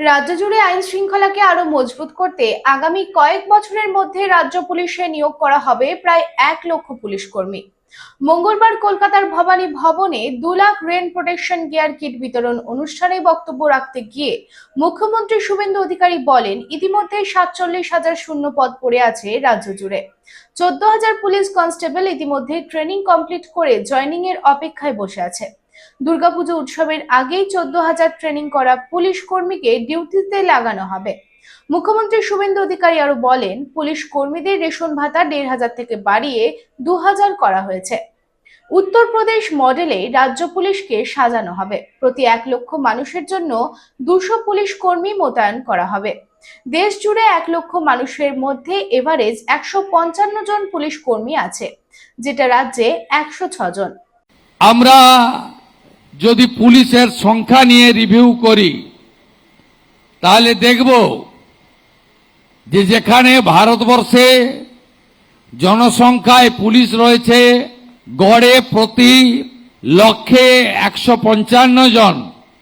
রাজ্য জুড়ে আইন শৃঙ্খলাকে আরো মজবুত করতে আগামী কয়েক বছরের মধ্যে রাজ্য পুলিশে নিয়োগ করা হবে প্রায় 1 লক্ষ পুলিশ কর্মী। মঙ্গলবার কলকাতার ভবানী ভবনে 2 lakh rain protection gear kit বিতরণ অনুষ্ঠানে বক্তব্য রাখতে গিয়ে মুখ্যমন্ত্রী শুভেন্দু অধিকারী বলেন, ইতিমধ্যে 47,000 শূন্য পদ পড়ে আছে রাজ্য জুড়ে। 14,000 পুলিশ কনস্টেবল ইতিমধ্যে ট্রেনিং কমপ্লিট করে জয়েনিং এর অপেক্ষায় বসে আছে। দুর্গাপুজো উৎসবের আগেই 14,000 ট্রেনিং করা পুলিশ কর্মীকে ডিউটিতে লাগানো হবে। মুখ্যমন্ত্রী শুভেন্দু অধিকারী আরো বলেন, পুলিশ কর্মীদের রেশন ভাতা 1,500 থেকে বাড়িয়ে 2,000 করা হয়েছে। উত্তরপ্রদেশ মডেলে রাজ্য পুলিশকে সাজানো হবে। প্রতি 1 লক্ষ মানুষের জন্য 200 পুলিশ কর্মী মোতায়েন করা হবে। দেশ জুড়ে 1 লক্ষ মানুষের মধ্যে এভারেজ 155 জন পুলিশ কর্মী আছে, যেটা রাজ্যে 106 জন। আমরা যদি পুলিশের সংখ্যা নিয়ে রিভিউ করি তাহলে দেখব যে যেখানে ভারতবর্ষে জনসংখ্যায় পুলিশ রয়েছে গড়ে প্রতি লক্ষে 155 জন,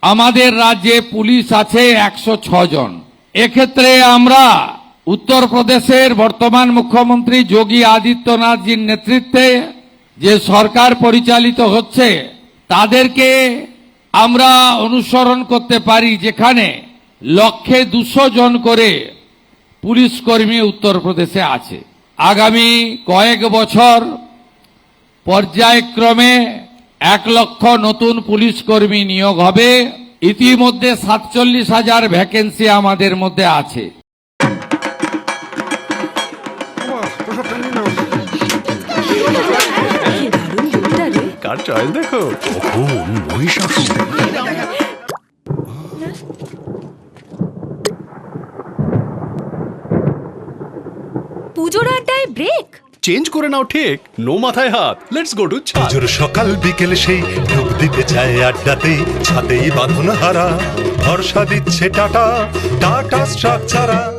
আমাদের রাজ্যে পুলিশ আছে 106 জন। এক্ষেত্রে আমরা উত্তরপ্রদেশের বর্তমান মুখ্যমন্ত্রী যোগী আদিত্যনাথজির নেতৃত্বে যে সরকার পরিচালিত হচ্ছে তাদেরকে আমরা অনুসরণ করতে পারি, যেখানে লক্ষে 200 জন করে পুলিশ কর্মী উত্তরপ্রদেশে আছে। আগামী কয়েক বছর পর্যায়ক্রমে 1 লক্ষ নতুন পুলিশ কর্মী নিয়োগ হবে। ইতিমধ্যে 47,000 ভ্যাকেন্সি আমাদের মধ্যে আছে। কার চয়েস দেখো, কখন মহিষাসুর। পুজোর আড্ডায় ব্রেক চেঞ্জ করে নাও ঠিক, নো মাথায় হাত। লেটস গো টু পুজোর সকাল বিকেল সেই ডুব দিতে যায় আড্ডাতে, ছাদেই বাঁধন হারা ভরসা দিচ্ছে টাটা, টাটা স্ট্রাকচারা।